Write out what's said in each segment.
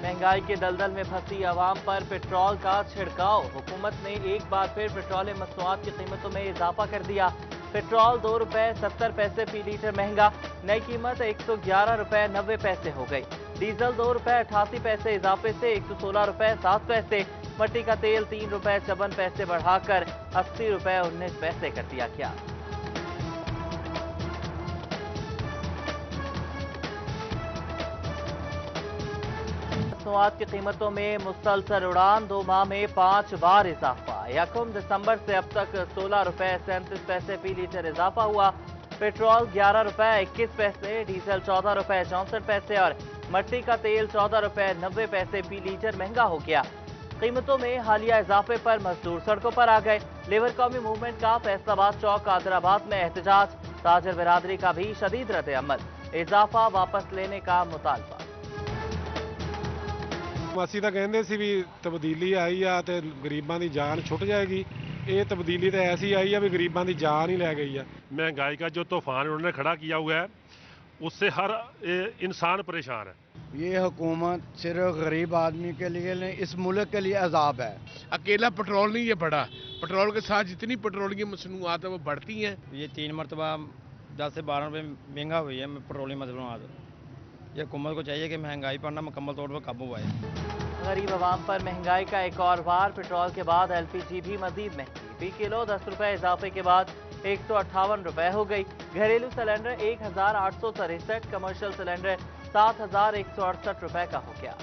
महंगाई के दलदल में फंसी आवाम पर पेट्रोल का छिड़काव। हुकूमत ने एक बार फिर पेट्रोलियम मसनूआत की कीमतों में इजाफा कर दिया। पेट्रोल 2 रुपए 70 पैसे फी लीटर महंगा, नई कीमत 111 रुपए 90 पैसे हो गई। डीजल 2 रुपए 88 पैसे इजाफे से 116 रुपए 7 पैसे। मट्टी का तेल 3 रुपए 54 पैसे बढ़ाकर 80 रुपए 19 पैसे कर दिया गया। मसनूआत की कीमतों में मुसलसल उड़ान, 2 माह में 5 बार इजाफा। 1 दिसंबर से अब तक 16 रुपए 37 पैसे फी लीटर इजाफा हुआ। पेट्रोल 11 रुपए 21 पैसे, डीजल 14 रुपए 64 पैसे और मट्टी का तेल 14 रुपए 90 पैसे फी लीटर महंगा हो गया। कीमतों में हालिया इजाफे पर मजदूर सड़कों पर आ गए। लेबर कौमी मूवमेंट का फैसलाबाद चौक आदिलाबाद में एहतजाज। ताजर बिरादरी का भी शदीद रद्द अमल, इजाफा वापस लेने का मुतालबा। ਅਸੀਂ ਤਾਂ ਕਹਿੰਦੇ ਸੀ ਵੀ ਤਬਦੀਲੀ ਆਈ ਆ ਤੇ ਗਰੀਬਾਂ ਦੀ ਜਾਨ ਛੁੱਟ ਜਾਏਗੀ। ਇਹ ਤਬਦੀਲੀ ਤਾਂ ਐਸੀ ਆਈ ਆ ਵੀ ਗਰੀਬਾਂ ਦੀ ਜਾਨ ही ਲੈ गई है। महंगाई का जो तूफान उन्होंने खड़ा किया हुआ है उससे हर इंसान परेशान है। ये हुकूमत सिर्फ गरीब आदमी के लिए नहीं, इस मुल्क के लिए अजाब है। अकेला पेट्रोल नहीं ये बढ़ा, पेट्रोल के साथ जितनी पेट्रोलियम मसनूआत है वो बढ़ती हैं। ये 3 मरतबा 10 से 12 रुपये महंगा हुई है पेट्रोलियम मसनूआत। ये हुकूमत को चाहिए कि महंगाई पर ना मुकम्मल तौर पर काबू आए। गरीब आवाम पर महंगाई का एक और वार। पेट्रोल के बाद LPG भी मजीद महंगी। फी किलो 10 रुपए इजाफे के बाद 158 रुपए हो गई। घरेलू सिलेंडर 1863, कमर्शियल सिलेंडर 7168 रुपए का हो गया।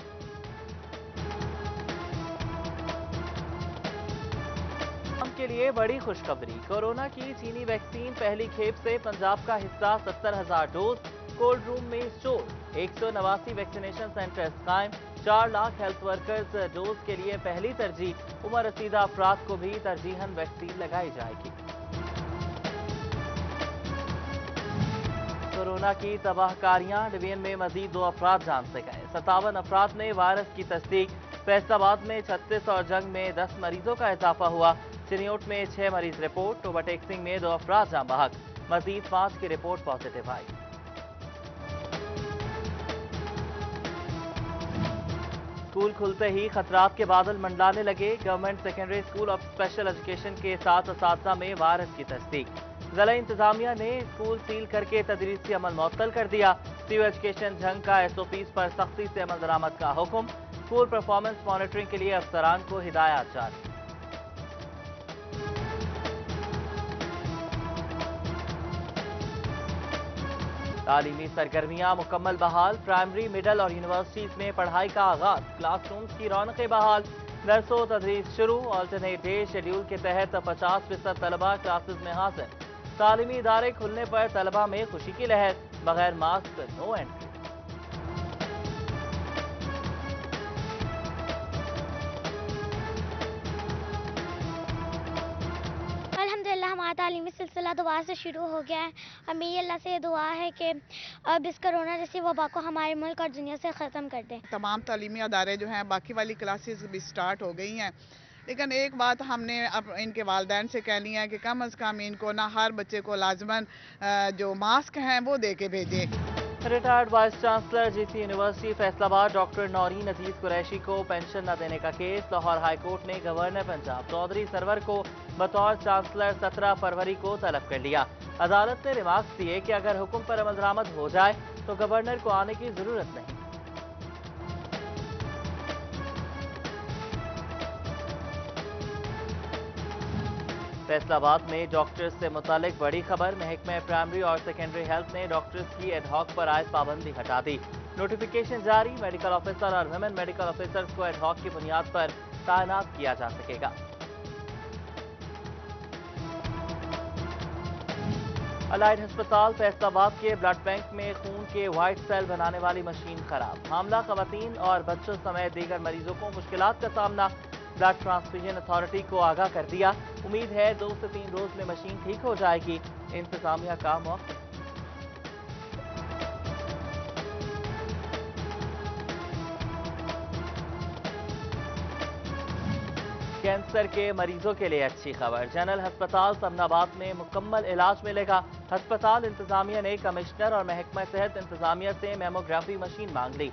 के लिए बड़ी खुशखबरी। कोरोना की चीनी वैक्सीन पहली खेप से पंजाब का हिस्सा 70,000 डोज। कोल्ड रूम में स्टोर। 189 वैक्सीनेशन सेंटर्स कायम। 4 लाख हेल्थ वर्कर्स डोज के लिए पहली तरजीह। उम्र रसीदा अफराद को भी तरजीहन वैक्सीन लगाई जाएगी। कोरोना की तबाहकारियां। डिवीजन में मजीद 2 अफराद जान से गए। 57 अफराद ने वायरस की तस्दीक। फैसलाबाद में 36 और जंग में 10 मरीजों का इजाफा हुआ। चिनियोट में 6 मरीज रिपोर्ट। ओवरटेक्सिंग में 2 अफराद जान बहक। मजीद 5 की रिपोर्ट पॉजिटिव आई। स्कूल खुलते ही खतरात के बादल मंडलाने लगे। Government secondary school of special education के 7 असातिज़ा में वायरस की तस्दीक। जिला इंतजामिया ने स्कूल सील करके तदरीसी अमल मुअत्तल कर दिया। सिविल एजुकेशन जंग का SOPs पर सख्ती से अमल दरामद का हुक्म। स्कूल परफॉर्मेंस मॉनिटरिंग के लिए अफसरान को हिदायत जारी। तालीमी सरगर्मियां मुकम्मल बहाल। प्राइमरी, मिडल और यूनिवर्सिटीज में पढ़ाई का आगाज। क्लासरूम्स की रौनकें बहाल। दरसो तदरीस शुरू। ऑल्टरनेट डे शेड्यूल के तहत 50% तलबा क्लासेस में हाजिर। तालीमी इदारे खुलने पर तलबा में खुशी की लहर। बगैर मास्क नो एंट्री। अल्हम्दुलिल्लाह हमारा तालीमी सिलसिला दोबारा से शुरू हो गया है। हमें ये अल्लाह से दुआ है कि अब इस कोरोना जैसी वबा को हमारे मुल्क और दुनिया से ख़त्म कर दें। तमाम तालीमी अदारे जो हैं बाकी वाली क्लासेस भी स्टार्ट हो गई हैं, लेकिन एक बात हमने अब इनके वालिदैन से कहनी है कि कम अज़ कम इनको ना हर बच्चे को लाजमन जो मास्क हैं वो दे के भेजें। Retired vice chancellor GC university Faisalabad doctor Naureen Aziz Qureshi को पेंशन न देने का केस। लाहौर हाई कोर्ट ने गवर्नर पंजाब चौधरी सरवर को बतौर चांसलर 17 फरवरी को तलब कर लिया। अदालत ने रिमार्क्स दिए कि अगर हुक्म पर अमल दरामद हो जाए तो गवर्नर को आने की जरूरत नहीं। फैसलाबाद में डॉक्टर्स से मुतालिक बड़ी खबर। महकमे प्राइमरी और सेकेंडरी हेल्थ ने डॉक्टर्स की एडहॉक पर आयद पाबंदी हटा दी। नोटिफिकेशन जारी। मेडिकल ऑफिसर और वुमेन मेडिकल ऑफिसर्स को एडहॉक की बुनियाद पर तैनात किया जा सकेगा। अलाइड अस्पताल फैसलाबाद के ब्लड बैंक में खून के व्हाइट सेल बनाने वाली मशीन खराब। हामला खवातीन और बच्चों समेत दीगर मरीजों को मुश्किलात का सामना। ब्लड ट्रांसफ्यूजन अथॉरिटी को आगाह कर दिया। उम्मीद है 2 से 3 रोज में मशीन ठीक हो जाएगी। इंतजामिया का मौका। कैंसर के मरीजों के लिए अच्छी खबर। जनरल अस्पताल समनाबाद में मुकम्मल इलाज मिलेगा। अस्पताल इंतजामिया ने कमिश्नर और महकमा सेहत इंतजामिया से मेमोग्राफी मशीन मांग ली।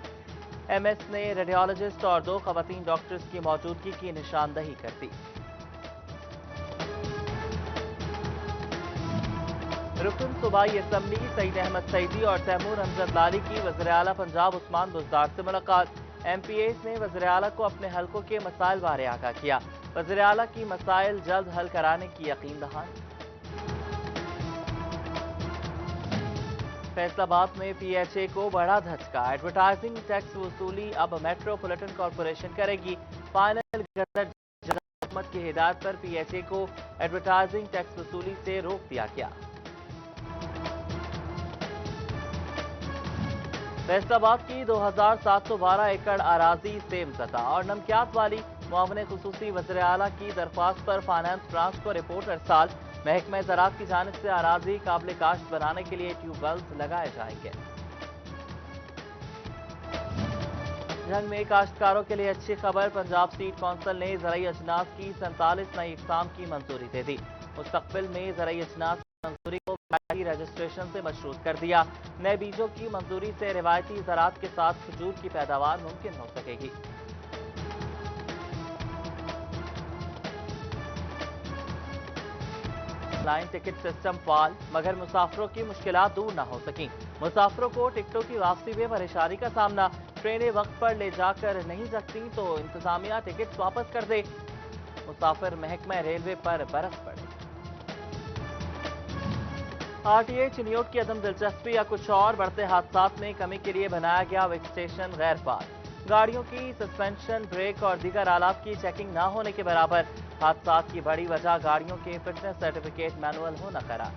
एमएस ने रेडियोलॉजिस्ट और 2 खवातीन डॉक्टर्स की मौजूदगी की निशानदही कर दी। रुकन सूबाई असम्बली सईद अहमद सईदी और तैमूर अमजद लाली की वज़ीर आला पंजाब उस्मान बुज़दार से मुलाकात। MPAs ने वज़ीर आला को अपने हलकों के मसाइल बारे आगाह किया। वज़ीर आला की मसाइल जल्द हल कराने की यकीन दहानी। फैसलाबाद में PHA को बड़ा धचका। एडवर्टाइजिंग टैक्स वसूली अब मेट्रोपॉलिटन कॉरपोरेशन करेगी। फाइनल गजट हुकूमत की हिदायत पर PHA को एडवर्टाइजिंग टैक्स वसूली से रोक दिया गया। फैसलाबाद की 2712 एकड़ अराजी सेमज़दा और नमकियात वाली मुआवने खुसूसी वज़ीर आला की दरख्वास्त पर फाइनेंस ब्रांच को रिपोर्ट अरसाल। महकमा ज़राअत की जानिब से अराजी काबिल काश्त बनाने के लिए ट्यूबवेल्स लगाए जाएंगे। जंग में काश्तकारों के लिए अच्छी खबर। पंजाब सीड कौंसिल ने ज़रई अजनास की 47 नई इक़साम की मंजूरी दे दी। मुस्तकबिल में ज़रई अजनास की मंजूरी को रजिस्ट्रेशन से मशरूत कर दिया। नए बीजों की मंजूरी से रिवायती ज़राअत के साथ खजूर की पैदावार मुमकिन हो सकेगी। लाइन टिकट सिस्टम फाल, मगर मुसाफिरों की मुश्किलात दूर न हो सकी। मुसाफिरों को टिकटों की वापसी में परेशानी का सामना। ट्रेनें वक्त पर ले जाकर नहीं सकती तो इंतजामिया टिकट वापस कर दे। मुसाफिर महकमा रेलवे पर बरस पड़े। RTA चिन्योट की अदम दिलचस्पी या कुछ और। बढ़ते हादसात में कमी के लिए बनाया गया वेक स्टेशन गैर फाल। गाड़ियों की सस्पेंशन, ब्रेक और दीगर आलात की चेकिंग न होने के बराबर। हादसात की बड़ी वजह गाड़ियों के फिटनेस सर्टिफिकेट मैनुअल होना करार।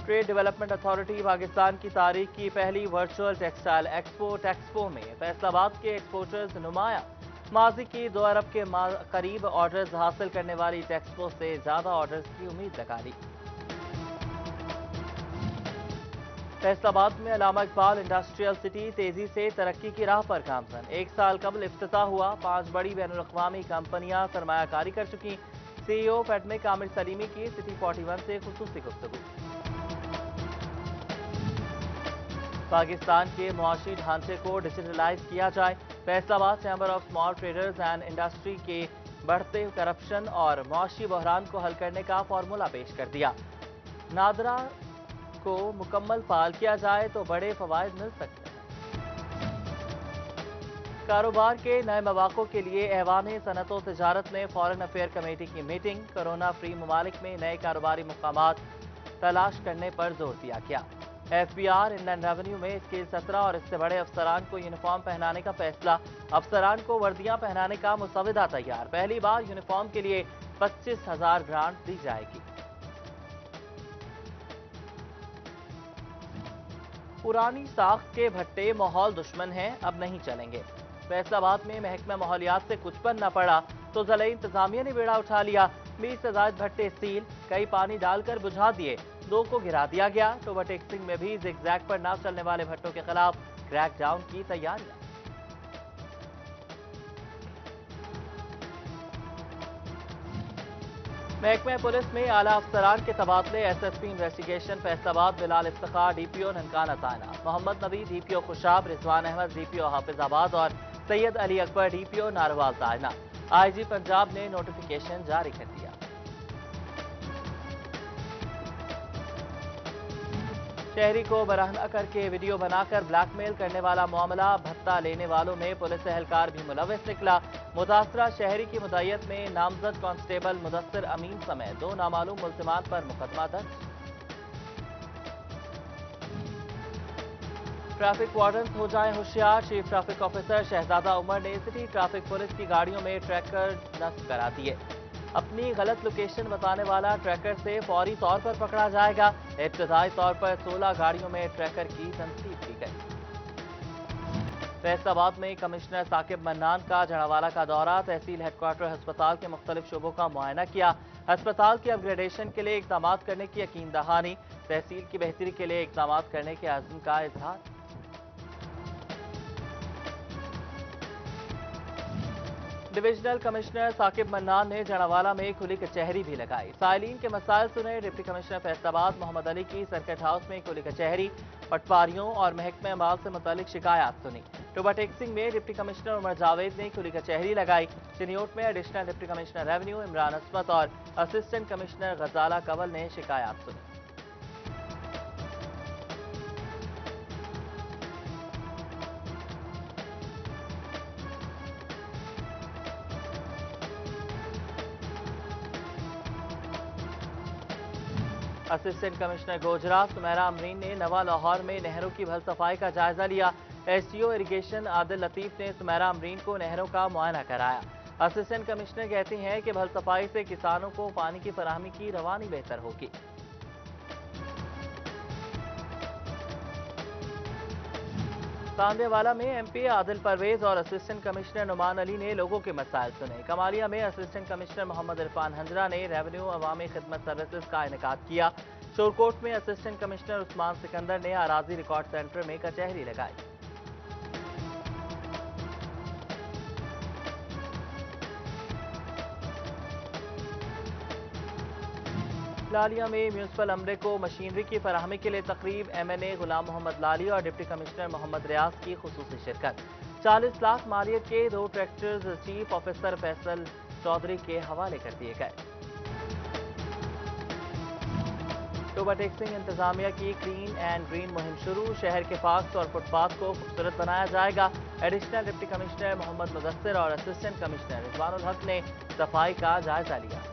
ट्रेड डेवलपमेंट अथॉरिटी पाकिस्तान की तारीख की पहली वर्चुअल टेक्सटाइल एक्सपो में फैसलाबाद के एक्सपोर्टर्स नुमाया। माजी की 2 अरब के करीब ऑर्डर्स हासिल करने वाली टेक्सपो से ज्यादा ऑर्डर्स की उम्मीद लगा ली। फैसलाबाद में अल्लामा इकबाल इंडस्ट्रियल सिटी तेजी से तरक्की की राह पर गामजन। 1 साल कबल इफ्तिताह हुआ। 5 बड़ी बैनुल-अक़वामी कंपनियां सरमायाकारी कर चुकी। CEO फेडमिक आमिर सलीमी की सिटी 41 से खुसूसी गुफ्तगू। पाकिस्तान के मुआशी ढांचे को डिजिटलाइज किया जाए। Faisalabad chamber of small traders and industry के बढ़ते करप्शन और मुआशी बहरान को हल करने का फार्मूला पेश कर दिया। नादरा को मुकम्मल फाल किया जाए तो बड़े फवायद मिल सकते हैं। कारोबार के नए मौक़ों के लिए ऐवान सनअत व तिजारत में फॉरेन अफेयर कमेटी की मीटिंग। कोरोना फ्री ममालिक में नए कारोबारी मुकामात तलाश करने पर जोर दिया गया। FBR इंडियन रेवेन्यू में स्केल 17 और इससे बड़े अफसरान को यूनिफॉर्म पहनाने का फैसला। अफसरान को वर्दियां पहनाने का मुसविदा तैयार। पहली बार यूनिफॉर्म के लिए 25,000 ग्रांट दी जाएगी। पुरानी साख्त के भट्टे माहौल दुश्मन हैं, अब नहीं चलेंगे। फैसलाबाद में महकमा माहौलियात से कुछ बनना पड़ा तो ज़िले इंतजामिया ने बेड़ा उठा लिया। 20 से ज़ायद भट्टे सील, कई पानी डालकर बुझा दिए। 2 को गिरा दिया गया। ओवरटेक्सिंग में भी जिगजैग पर ना चलने वाले भट्टों के खिलाफ क्रैकडाउन की तैयारियां। महकमा पुलिस में आला अफसरान के तबादले। SSP investigation Faisalabad Bilal Iftikhar DPO Nankana तैनात। मोहम्मद नबी DPO खुशाब, रिजवान अहमद DPO हाफिजाबाद और सैयद अली अकबर DPO नारवाल तैनात। IG पंजाब ने नोटिफिकेशन जारी कर दिया। शहरी को बरहना करके वीडियो बनाकर ब्लैकमेल करने वाला मामला। भत्ता लेने वालों में पुलिस एहलकार भी मुलविस निकला। मुतासरा शहरी की मुद्दत में नामजद कांस्टेबल मुदस्सिर अमीन समेत 2 नामालूम मुल्जिमात पर मुकदमा दर्ज। ट्रैफिक वार्डन्स हो जाएं होशियार। चीफ ट्रैफिक ऑफिसर शहजादा उमर ने सिटी ट्रैफिक पुलिस की गाड़ियों में ट्रैकर नस्ब करा दिए। अपनी गलत लोकेशन बताने वाला ट्रैकर से फौरी तौर पर पकड़ा जाएगा। इब्तदाई तौर पर 16 गाड़ियों में ट्रैकर की तनसीब की गई। फैसलाबाद में कमिश्नर साकिब मन्नान का जड़ावाला का दौरा। तहसील हेडक्वार्टर अस्पताल के मुख्तलिफ शोबों का मुआयना किया। अस्पताल के अपग्रेडेशन के लिए इकदाम करने की यकीन दहानी। तहसील की बेहतरी के लिए इकदाम करने के अज़्म का इजहार। डिविजनल कमिश्नर साकिब मन्नान ने जड़ावाला में खुली कचहरी भी लगाई। साइलिन के मसाइल सुने डिप्टी कमिश्नर फैसलाबाद मोहम्मद अली की सर्किट हाउस में खुली कचहरी, पटवारियों और महकमे माल से मुतालिक शिकायत सुनी। टोबा टेक्सिंग में डिप्टी कमिश्नर उमर जावेद ने खुली कचहरी लगाई। चिन्योट में additional deputy commissioner revenue Imran Asmat और असिस्टेंट कमिश्नर गजाला कंवल ने शिकायत सुनी। असिस्टेंट कमिश्नर गोजरा सुमेरा अमरीन ने नवा लाहौर में नहरों की भल सफाई का जायजा लिया। एसडीओ इरिगेशन आदिल लतीफ ने सुमेरा अमरीन को नहरों का मुआयना कराया। असिस्टेंट कमिश्नर कहती हैं कि भल सफाई से किसानों को पानी की फराहमी की रवानी बेहतर होगी। सांदेवाला में एमपी आदिल परवेज और असिस्टेंट कमिश्नर नुमान अली ने लोगों के मसाइल सुने। कमालिया में असिस्टेंट कमिश्नर मोहम्मद इरफान हंजरा ने रेवेन्यू अवामी खिदमत सर्विसेज का इनेकाद किया। शोरकोट में असिस्टेंट कमिश्नर उस्मान सिकंदर ने अराजी रिकॉर्ड सेंटर में कचहरी लगाई। लालिया में म्यूनसिपल अमले को मशीनरी की फराहमी के लिए तकरीब, MNA गुलाम मोहम्मद लाली और डिप्टी कमिश्नर मोहम्मद रियाज की खुसूसी शिरकत। 40 लाख मालियत के 2 tractors chief officer Faisal Chaudhry के हवाले कर दिए गए। टोबा टेक्सिंग इंतजामिया की क्लीन एंड ग्रीन मुहिम शुरू, शहर के पार्क्स और फुटपाथ को खूबसूरत बनाया जाएगा। Additional deputy commissioner Mohammad Mudassir और असिस्टेंट कमिश्नर रिजवानुल हक ने सफाई का जायजा लिया।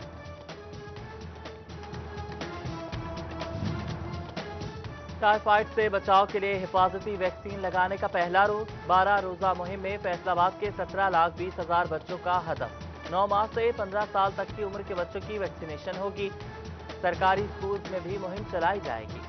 टाइफाइड से बचाव के लिए हिफाजती वैक्सीन लगाने का पहला रोज। 12 रोजा मुहिम में फैसलाबाद के 17,20,000 बच्चों का हदफ। 9 माह से 15 साल तक की उम्र के बच्चों की वैक्सीनेशन होगी। सरकारी स्कूल में भी मुहिम चलाई जाएगी।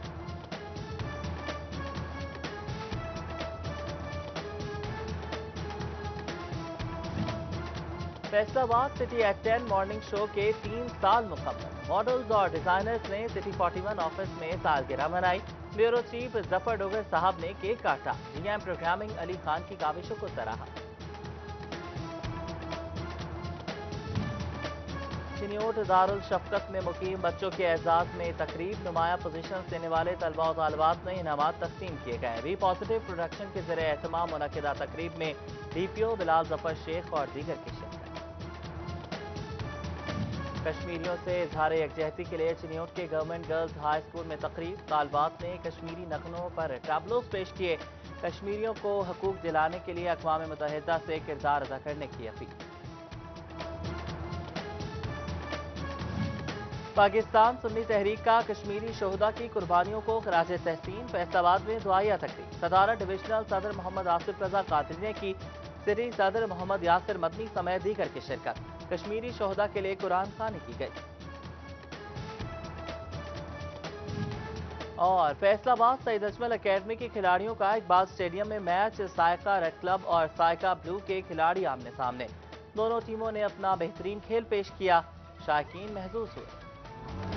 Faisalabad city at 10 morning show के 3 साल मुकम्मल। मॉडल्स और डिजाइनर्स ने सिटी 41 ऑफिस में सालगिरह मनाई। ब्यूरो चीफ जफर डोगर साहब ने केक काटा। GM प्रोग्रामिंग अली खान की काविशों को सराहा। चिन्योट दारुल शफकत में मुकीम बच्चों के एजाज में तकरीब, नुमाया पोजीशन देने वाले तलबा और तालिबात में इनामात तकसीम किए गए। बी पॉजिटिव प्रोडक्शन के ज़रिए एहतमाम मुनक़िदा तकरीब में DPO बिलाल जफर शेख और दीगर की शिरकत। कश्मीरियों से इजहार यकजहती के लिए चिन्योट के गवर्नमेंट गर्ल्स हाई स्कूल में तकरीब, तालिबात ने कश्मीरी नगनों पर टैबलोस पेश किए। कश्मीरियों को हकूक दिलाने के लिए अक़वाम मुत्तहिदा से किरदार अदा करने की अपील। पाकिस्तान सुन्नी तहरीक का कश्मीरी शोहदा की कुर्बानियों को खराज तहसीन, फैसलाबाद में दुआया तकरीब। सदारत डिविजनल सदर मोहम्मद आसिफ रजा कादिरी ने की। सिटी सदर मोहम्मद यासिर मदनी समेत दीगर की शिरकत। कश्मीरी शोहदा के लिए कुरान खानी की गई। और फैसलाबाद सईद अजमल अकेडमी के खिलाड़ियों का इकबाल स्टेडियम में मैच, सायका रेड क्लब और सायका ब्लू के खिलाड़ी आमने सामने। दोनों टीमों ने अपना बेहतरीन खेल पेश किया, शायकीन महसूस हुए।